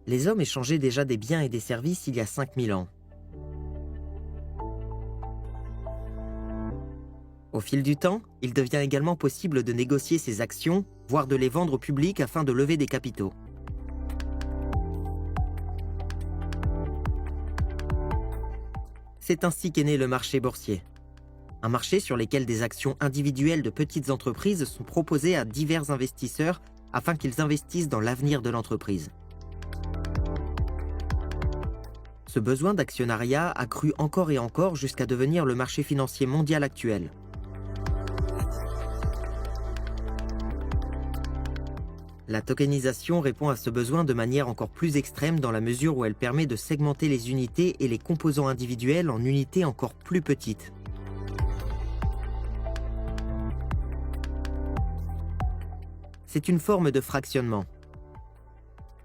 Les hommes échangeaient déjà des biens et des services il y a 5000 ans. Au fil du temps, il devient également possible de négocier ces actions, voire de les vendre au public afin de lever des capitaux. C'est ainsi qu'est né le marché boursier. Un marché sur lequel des actions individuelles de petites entreprises sont proposées à divers investisseurs afin qu'ils investissent dans l'avenir de l'entreprise. Ce besoin d'actionnariat a cru encore et encore jusqu'à devenir le marché financier mondial actuel. La tokenisation répond à ce besoin de manière encore plus extrême dans la mesure où elle permet de segmenter les unités et les composants individuels en unités encore plus petites. C'est une forme de fractionnement.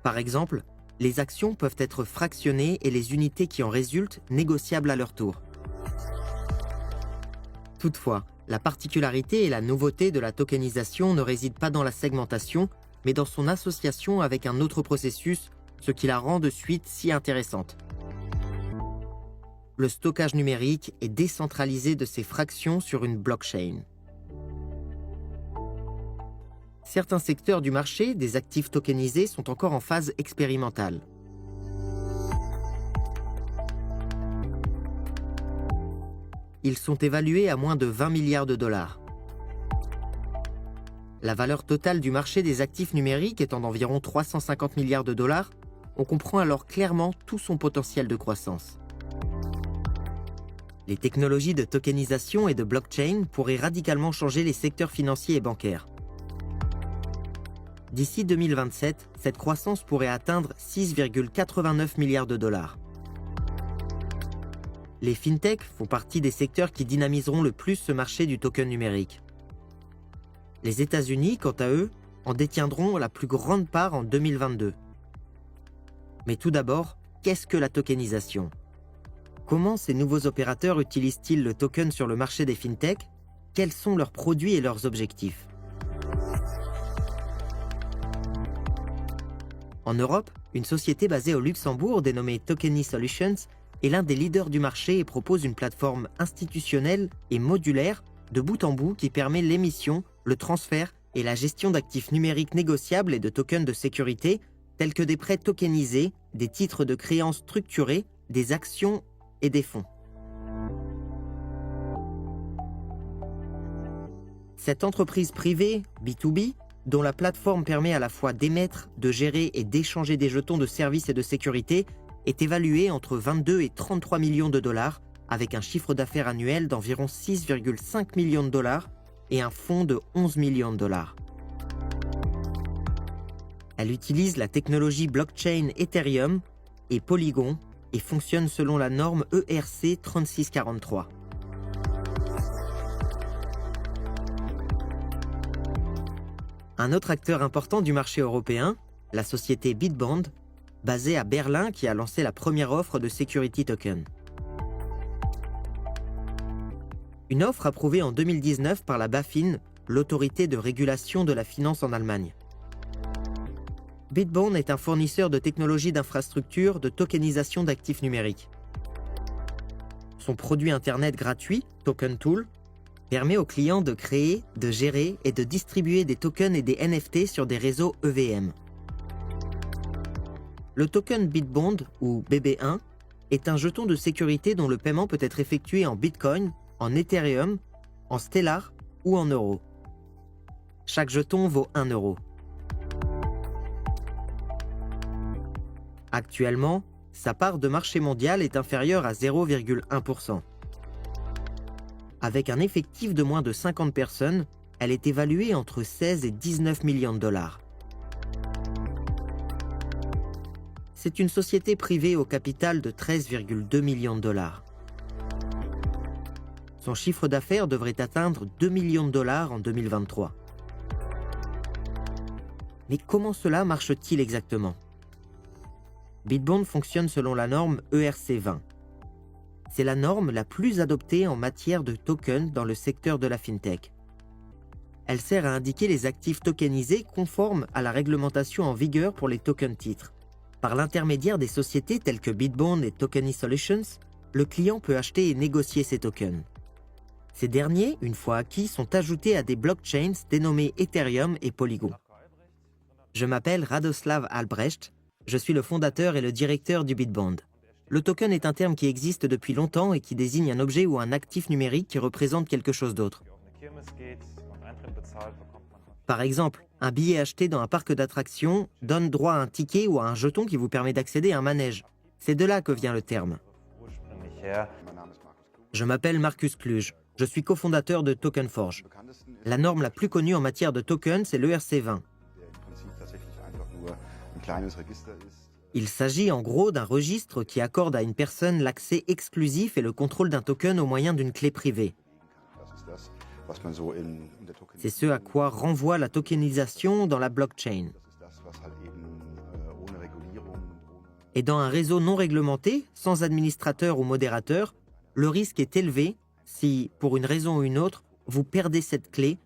Par exemple, les actions peuvent être fractionnées et les unités qui en résultent négociables à leur tour. Toutefois, la particularité et la nouveauté de la tokenisation ne résident pas dans la segmentation, mais dans son association avec un autre processus, ce qui la rend de suite si intéressante. Le stockage numérique est décentralisé de ces fractions sur une blockchain. Certains secteurs du marché des actifs tokenisés sont encore en phase expérimentale. Ils sont évalués à moins de 20 milliards de dollars. La valeur totale du marché des actifs numériques étant d'environ 350 milliards de dollars, on comprend alors clairement tout son potentiel de croissance. Les technologies de tokenisation et de blockchain pourraient radicalement changer les secteurs financiers et bancaires. D'ici 2027, cette croissance pourrait atteindre 6,89 milliards de dollars. Les fintechs font partie des secteurs qui dynamiseront le plus ce marché du token numérique. Les États-Unis, quant à eux, en détiendront la plus grande part en 2022. Mais tout d'abord, qu'est-ce que la tokenisation? Comment ces nouveaux opérateurs utilisent-ils le token sur le marché des fintechs? Quels sont leurs produits et leurs objectifs? En Europe, une société basée au Luxembourg dénommée Tokeny Solutions est l'un des leaders du marché et propose une plateforme institutionnelle et modulaire de bout en bout qui permet l'émission, le transfert et la gestion d'actifs numériques négociables et de tokens de sécurité tels que des prêts tokenisés, des titres de créances structurés, des actions et des fonds. Cette entreprise privée, B2B, dont la plateforme permet à la fois d'émettre, de gérer et d'échanger des jetons de services et de sécurité, est évaluée entre 22 et 33 millions de dollars, avec un chiffre d'affaires annuel d'environ 6,5 millions de dollars et un fonds de 11 millions de dollars. Elle utilise la technologie blockchain Ethereum et Polygon et fonctionne selon la norme ERC 3643. Un autre acteur important du marché européen, la société Bitbond, basée à Berlin qui a lancé la première offre de security token. Une offre approuvée en 2019 par la BaFin, l'autorité de régulation de la finance en Allemagne. Bitbond est un fournisseur de technologies d'infrastructure de tokenisation d'actifs numériques. Son produit internet gratuit, Token Tool, permet aux clients de créer, de gérer et de distribuer des tokens et des NFT sur des réseaux EVM. Le token Bitbond, ou BB1, est un jeton de sécurité dont le paiement peut être effectué en Bitcoin, en Ethereum, en Stellar ou en euros. Chaque jeton vaut 1 euro. Actuellement, sa part de marché mondial est inférieure à 0,1%. Avec un effectif de moins de 50 personnes, elle est évaluée entre 16 et 19 millions de dollars. C'est une société privée au capital de 13,2 millions de dollars. Son chiffre d'affaires devrait atteindre 2 millions de dollars en 2023. Mais comment cela marche-t-il exactement? Bitbond fonctionne selon la norme ERC20. C'est la norme la plus adoptée en matière de tokens dans le secteur de la fintech. Elle sert à indiquer les actifs tokenisés conformes à la réglementation en vigueur pour les tokens titres. Par l'intermédiaire des sociétés telles que Bitbond et Tokeny Solutions, le client peut acheter et négocier ces tokens. Ces derniers, une fois acquis, sont ajoutés à des blockchains dénommés Ethereum et Polygon. Je m'appelle Radoslav Albrecht, je suis le fondateur et le directeur du Bitbond. Le token est un terme qui existe depuis longtemps et qui désigne un objet ou un actif numérique qui représente quelque chose d'autre. Par exemple, un billet acheté dans un parc d'attractions donne droit à un ticket ou à un jeton qui vous permet d'accéder à un manège. C'est de là que vient le terme. Je m'appelle Markus Kluge, je suis cofondateur de TokenForge. La norme la plus connue en matière de tokens, c'est l'ERC20. Il s'agit en gros d'un registre qui accorde à une personne l'accès exclusif et le contrôle d'un token au moyen d'une clé privée. C'est ce à quoi renvoie la tokenisation dans la blockchain. Et dans un réseau non réglementé, sans administrateur ou modérateur, le risque est élevé si, pour une raison ou une autre, vous perdez cette clé,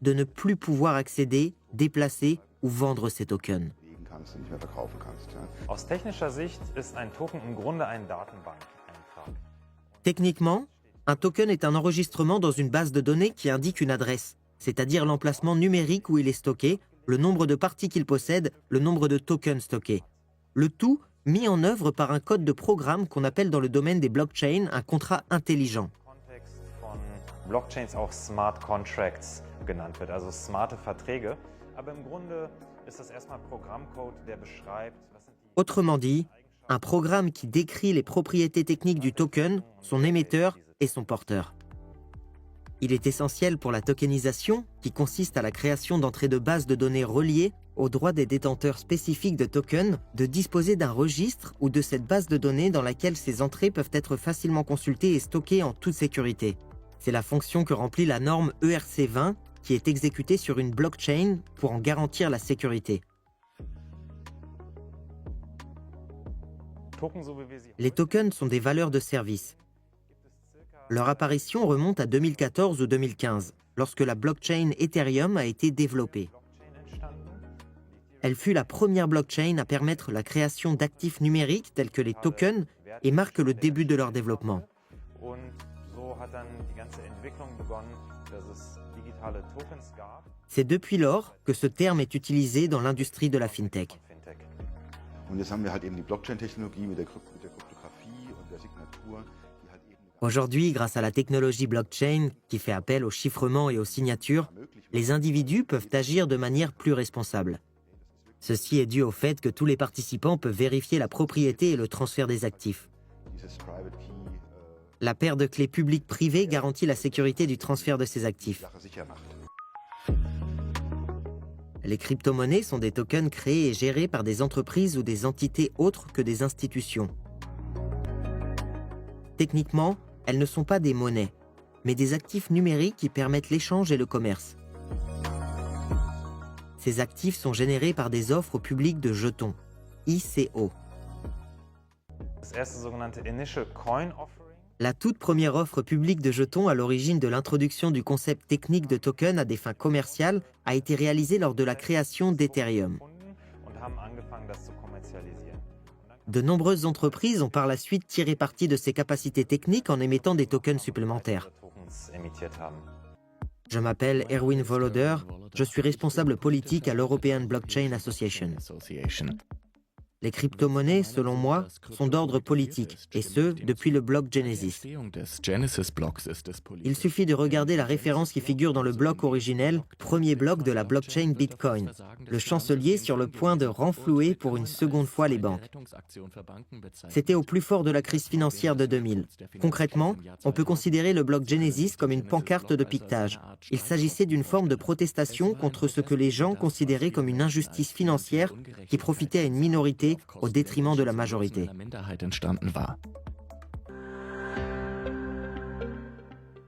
de ne plus pouvoir accéder, déplacer ou vendre ces tokens. Aus technischer Sicht ist ein Token im Grunde ein Datenbankeintrag. Techniquement, un token est un enregistrement dans une base de données qui indique une adresse, c'est-à-dire l'emplacement numérique où il est stocké, le nombre de parties qu'il possède, le nombre de tokens stockés. Le tout mis en œuvre par un code de programme qu'on appelle dans le domaine des blockchains un contrat intelligent. Kontext von Blockchains auch Smart Contracts genannt wird, also smarte Verträge. Aber im Grunde ist das erstmal Programmcode, der beschreibt, was sind die Autrement dit, un programme qui décrit les propriétés techniques du token, son émetteur et son porteur. Il est essentiel pour la tokenisation, qui consiste à la création d'entrées de bases de données reliées aux droits des détenteurs spécifiques de tokens, de disposer d'un registre ou de cette base de données dans laquelle ces entrées peuvent être facilement consultées et stockées en toute sécurité. C'est la fonction que remplit la norme ERC20, qui est exécutée sur une blockchain pour en garantir la sécurité. Token, so wie wir sie Les tokens sont des valeurs de service. Leur apparition remonte à 2014 ou 2015, lorsque la blockchain Ethereum a été développée. Blockchain entstanden. Elle fut la première blockchain à permettre la création d'actifs numériques tels que les tokens et marque le début de leur développement. Und so hat dann die ganze Entwicklung begonnen, dass es digitale Tokens gab. C'est depuis lors que ce terme est utilisé dans l'industrie de la fintech. Fintech. Und jetzt haben wir halt eben die Blockchain-Technologie mit der Kryptographie und der Signatur, die halt eben Aujourd'hui, grâce à la technologie blockchain qui fait appel au chiffrement et aux signatures, les individus peuvent agir de manière plus responsable. Ceci est dû au fait que tous les participants peuvent vérifier la propriété et le transfert des actifs. dieses Private Key La paire de clés publiques-privées garantit la sécurité du transfert de ces die actifs. Sache sicher macht. Les crypto-monnaies sont des tokens créés et gérés par des entreprises ou des entités autres que des institutions. Techniquement, elles ne sont pas des monnaies, mais des actifs numériques qui permettent l'échange et le commerce. Ces actifs sont générés par des offres au public de jetons, ICO. Das erste sogenannte Initial Coin Offering. La toute première offre publique de jetons à l'origine de l'introduction du concept technique de token à des fins commerciales a été réalisée lors de la création d'Ethereum. Und haben angefangen, das zu kommerzialisieren. De nombreuses entreprises ont par la suite tiré parti de ces capacités techniques en émettant des tokens supplémentaires. Tokens emittiert haben. Je m'appelle Erwin Voloder, je suis responsable politique à l'European Blockchain Association. Les crypto-monnaies, selon moi, sont d'ordre politique, et ce, depuis le bloc Genesis. Il suffit de regarder la référence qui figure dans le bloc originel, premier bloc de la blockchain Bitcoin, le chancelier sur le point de renflouer pour une seconde fois les banques. C'était au plus fort de la crise financière de 2000. Concrètement, on peut considérer le bloc Genesis comme une pancarte de piquetage. Il s'agissait d'une forme de protestation contre ce que les gens considéraient comme une injustice financière qui profitait à une minorité au détriment de la majorité.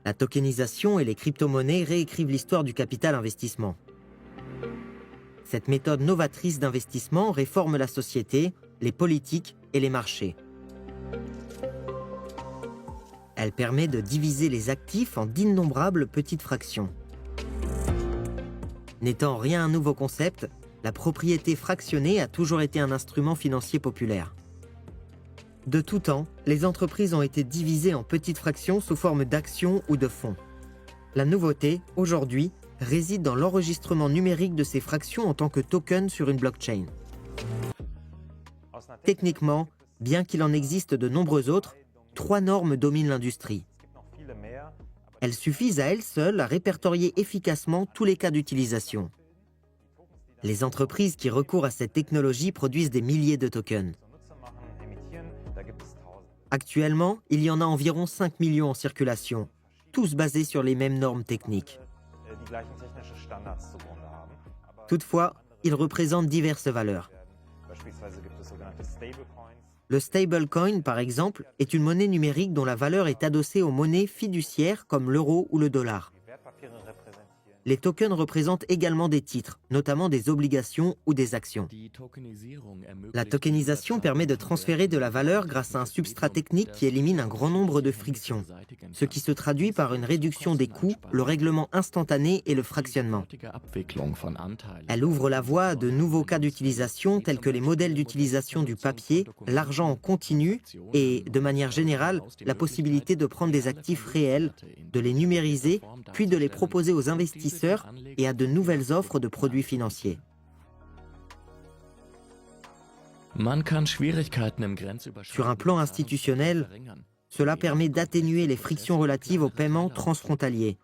La tokenisation et les crypto-monnaies réécrivent l'histoire du capital investissement. Cette méthode novatrice d'investissement réforme la société, les politiques et les marchés. Elle permet de diviser les actifs en d'innombrables petites fractions. N'étant rien un nouveau concept, la propriété fractionnée a toujours été un instrument financier populaire. De tout temps, les entreprises ont été divisées en petites fractions sous forme d'actions ou de fonds. La nouveauté, aujourd'hui, réside dans l'enregistrement numérique de ces fractions en tant que tokens sur une blockchain. Techniquement, bien qu'il en existe de nombreux autres, 3 normes dominent l'industrie. Elles suffisent à elles seules à répertorier efficacement tous les cas d'utilisation. Les entreprises qui recourent à cette technologie produisent des milliers de tokens. Actuellement, il y en a environ 5 millions en circulation, tous basés sur les mêmes normes techniques. Toutefois, ils représentent diverses valeurs. Le stablecoin, par exemple, est une monnaie numérique dont la valeur est adossée aux monnaies fiduciaires comme l'euro ou le dollar. Les tokens représentent également des titres, notamment des obligations ou des actions. La tokenisation permet de transférer de la valeur grâce à un substrat technique qui élimine un grand nombre de frictions, ce qui se traduit par une réduction des coûts, le règlement instantané et le fractionnement. Elle ouvre la voie à de nouveaux cas d'utilisation tels que les modèles d'utilisation du papier, l'argent en continu et, de manière générale, la possibilité de prendre des actifs réels, de les numériser, puis de les proposer aux investisseurs et à de nouvelles offres de produits financiers. Sur un plan institutionnel, cela permet d'atténuer les frictions relatives aux paiements transfrontaliers.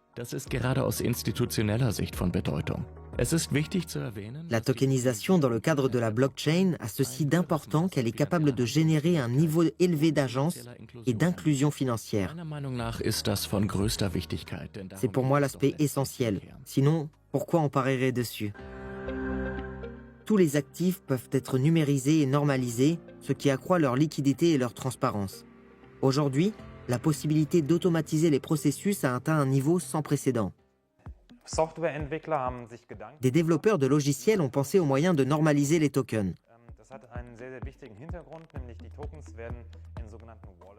La tokenisation dans le cadre de la blockchain a ceci d'important qu'elle est capable de générer un niveau élevé d'agence et d'inclusion financière. C'est pour moi l'aspect essentiel. Sinon, pourquoi on parierait dessus? Tous les actifs peuvent être numérisés et normalisés, ce qui accroît leur liquidité et leur transparence. Aujourd'hui, la possibilité d'automatiser les processus a atteint un niveau sans précédent. Des développeurs de logiciels ont pensé aux moyens de normaliser les tokens.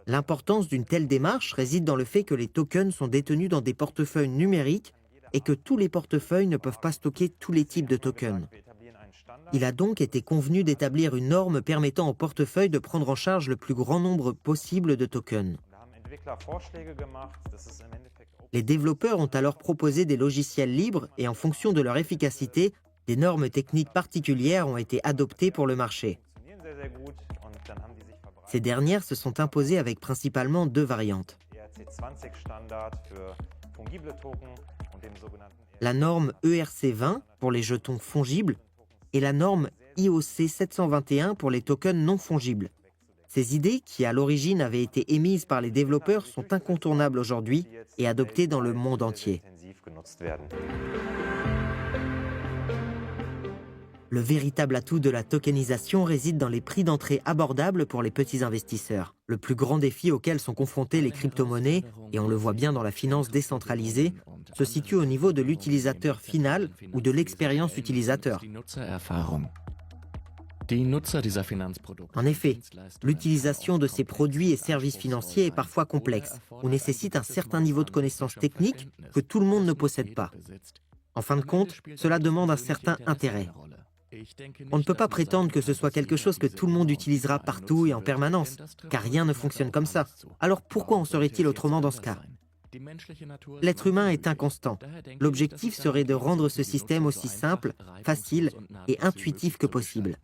L'importance d'une telle démarche réside dans le fait que les tokens sont détenus dans des portefeuilles numériques et que tous les portefeuilles ne peuvent pas stocker tous les types de tokens. Il a donc été convenu d'établir une norme permettant au portefeuille de prendre en charge le plus grand nombre possible de tokens. Les développeurs ont alors proposé des logiciels libres et en fonction de leur efficacité, des normes techniques particulières ont été adoptées pour le marché. Ces dernières se sont imposées avec principalement 2 variantes. La norme ERC20 pour les jetons fongibles et la norme IOC 721 pour les tokens non fongibles. Ces idées, qui à l'origine avaient été émises par les développeurs, sont incontournables aujourd'hui et adoptées dans le monde entier. Le véritable atout de la tokenisation réside dans les prix d'entrée abordables pour les petits investisseurs. Le plus grand défi auquel sont confrontées les crypto-monnaies, et on le voit bien dans la finance décentralisée, se situe au niveau de l'utilisateur final ou de l'expérience utilisateur. En effet, l'utilisation de ces produits et services financiers est parfois complexe ou nécessite un certain niveau de connaissance technique que tout le monde ne possède pas. En fin de compte, cela demande un certain intérêt. On ne peut pas prétendre que ce soit quelque chose que tout le monde utilisera partout et en permanence, car rien ne fonctionne comme ça. Alors pourquoi en serait-il autrement dans ce cas? L'être humain est inconstant. L'objectif serait de rendre ce système aussi simple, facile et intuitif que possible.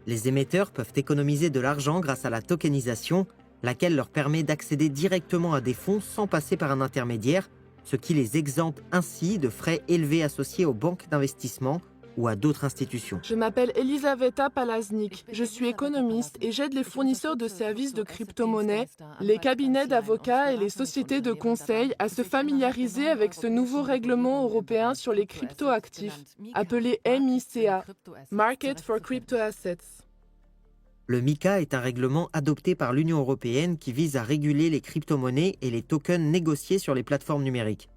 Les émetteurs peuvent économiser de l'argent grâce à la tokenisation, laquelle leur permet d'accéder directement à des fonds sans passer par un intermédiaire, ce qui les exempte ainsi de frais élevés associés aux banques d'investissement ou à d'autres institutions. Je m'appelle Elisaveta Palaznik, je suis économiste et j'aide les fournisseurs de services de crypto-monnaies, les cabinets d'avocats et les sociétés de conseil à se familiariser avec ce nouveau règlement européen sur les crypto-actifs, appelé MiCA, Market for Crypto Assets. Le MiCA est un règlement adopté par l'Union européenne qui vise à réguler les crypto-monnaies et les tokens négociés sur les plateformes numériques.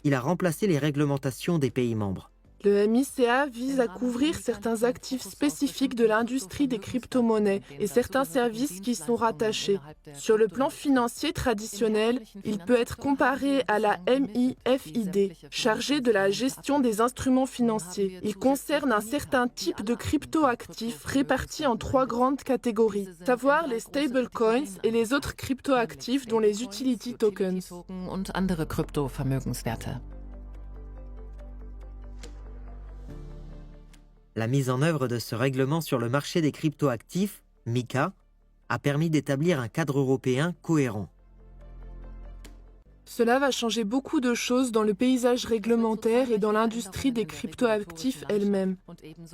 Il a remplacé les réglementations des pays membres. Le MICA vise à couvrir certains actifs spécifiques de l'industrie des crypto-monnaies et certains services qui y sont rattachés. Sur le plan financier traditionnel, il peut être comparé à la MIFID, chargée de la gestion des instruments financiers. Il concerne un certain type de crypto-actifs répartis en 3 grandes catégories, savoir les stablecoins et les autres crypto-actifs dont les utility tokens. Und andere Kryptovermögenswerte. La mise en œuvre de ce règlement sur le marché des cryptoactifs, MiCA, a permis d'établir un cadre européen cohérent. Cela va changer beaucoup de choses dans le paysage réglementaire et dans l'industrie des cryptoactifs elle-même.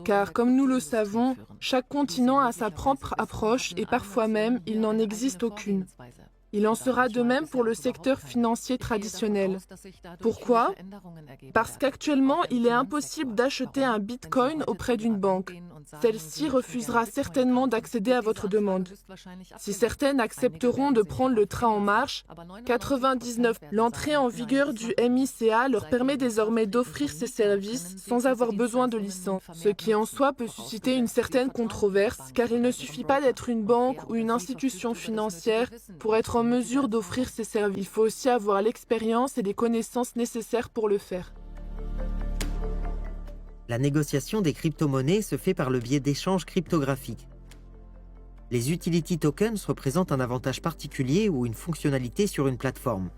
Car, comme nous le savons, chaque continent a sa propre approche et parfois même, il n'en existe aucune. Il en sera de même pour le secteur financier traditionnel. Pourquoi ? Parce qu'actuellement, il est impossible d'acheter un bitcoin auprès d'une banque. Celle-ci refusera certainement d'accéder à votre demande. Si certaines accepteront de prendre le train en marche, 99. L'entrée en vigueur du MICA leur permet désormais d'offrir ces services sans avoir besoin de licence, ce qui en soi peut susciter une certaine controverse, car il ne suffit pas d'être une banque ou une institution financière pour être en mesure d'offrir ces services. Il faut aussi avoir l'expérience et les connaissances nécessaires pour le faire. La négociation des crypto-monnaies se fait par le biais d'échanges cryptographiques. Les utility tokens représentent un avantage particulier ou une fonctionnalité sur une plateforme.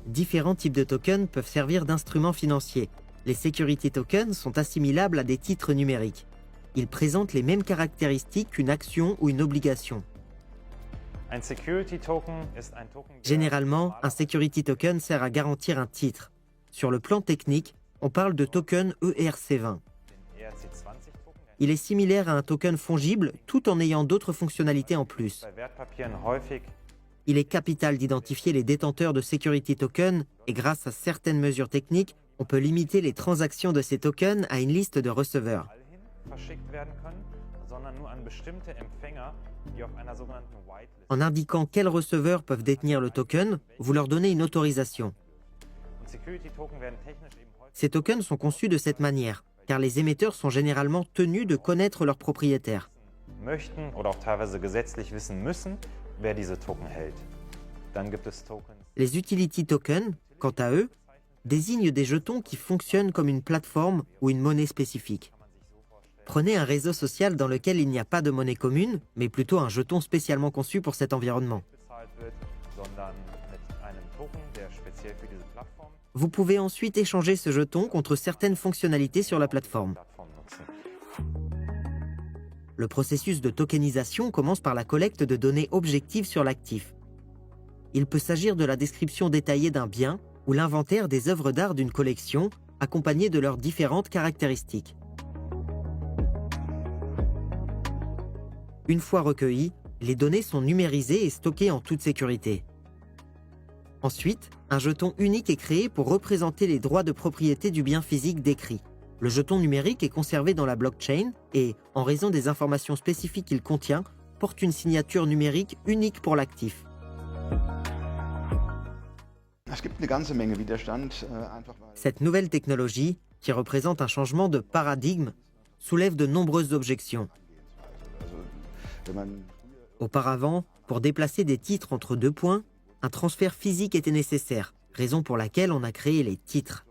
Différents types de tokens peuvent servir d'instruments financiers. Les security tokens sont assimilables à des titres numériques. Ils présentent les mêmes caractéristiques qu'une action ou une obligation. Généralement, un security token sert à garantir un titre. Sur le plan technique, on parle de token ERC20. Il est similaire à un token fongible tout en ayant d'autres fonctionnalités en plus. Il est capital d'identifier les détenteurs de security tokens et grâce à certaines mesures techniques, on peut limiter les transactions de ces tokens à une liste de receveurs. En indiquant quels receveurs peuvent détenir le token, vous leur donnez une autorisation. Ces tokens sont conçus de cette manière, car les émetteurs sont généralement tenus de connaître leurs propriétaires. Les utility tokens, quant à eux, désignent des jetons qui fonctionnent comme une plateforme ou une monnaie spécifique. Prenez un réseau social dans lequel il n'y a pas de monnaie commune, mais plutôt un jeton spécialement conçu pour cet environnement. Vous pouvez ensuite échanger ce jeton contre certaines fonctionnalités sur la plateforme. Le processus de tokenisation commence par la collecte de données objectives sur l'actif. Il peut s'agir de la description détaillée d'un bien ou l'inventaire des œuvres d'art d'une collection, accompagnées de leurs différentes caractéristiques. Une fois recueillies, les données sont numérisées et stockées en toute sécurité. Ensuite, un jeton unique est créé pour représenter les droits de propriété du bien physique décrit. Le jeton numérique est conservé dans la blockchain et, en raison des informations spécifiques qu'il contient, porte une signature numérique unique pour l'actif. Cette nouvelle technologie, qui représente un changement de paradigme, soulève de nombreuses objections. Auparavant, pour déplacer des titres entre deux points, un transfert physique était nécessaire, raison pour laquelle on a créé les titres.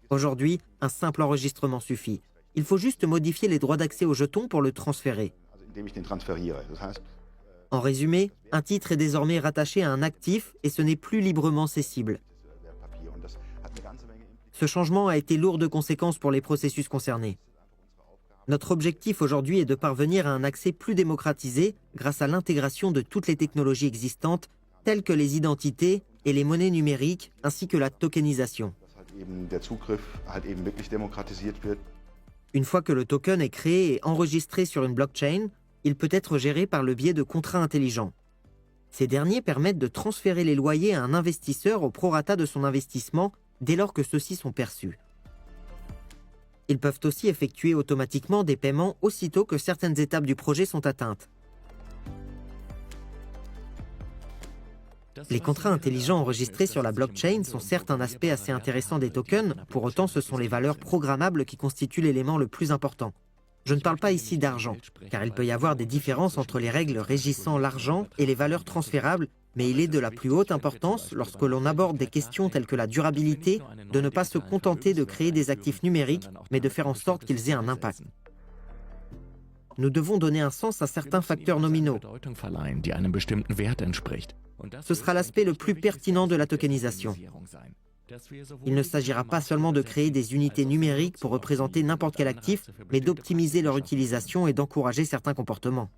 Aujourd'hui, un simple enregistrement suffit. Il faut juste modifier les droits d'accès au jeton pour le transférer. En résumé, un titre est désormais rattaché à un actif et ce n'est plus librement cessible. Ce changement a été lourd de conséquences pour les processus concernés. Notre objectif aujourd'hui est de parvenir à un accès plus démocratisé grâce à l'intégration de toutes les technologies existantes telles que les identités et les monnaies numériques ainsi que la tokenisation. Une fois que le token est créé et enregistré sur une blockchain, il peut être géré par le biais de contrats intelligents. Ces derniers permettent de transférer les loyers à un investisseur au prorata de son investissement dès lors que ceux-ci sont perçus. Ils peuvent aussi effectuer automatiquement des paiements aussitôt que certaines étapes du projet sont atteintes. Les contrats intelligents enregistrés sur la blockchain sont certes un aspect assez intéressant des tokens, pour autant ce sont les valeurs programmables qui constituent l'élément le plus important. Je ne parle pas ici d'argent, car il peut y avoir des différences entre les règles régissant l'argent et les valeurs transférables, mais il est de la plus haute importance, lorsque l'on aborde des questions telles que la durabilité, de ne pas se contenter de créer des actifs numériques, mais de faire en sorte qu'ils aient un impact. Nous devons donner un sens à certains facteurs nominaux. Ce sera l'aspect le plus pertinent de la tokenisation. Il ne s'agira pas seulement de créer des unités numériques pour représenter n'importe quel actif, mais d'optimiser leur utilisation et d'encourager certains comportements.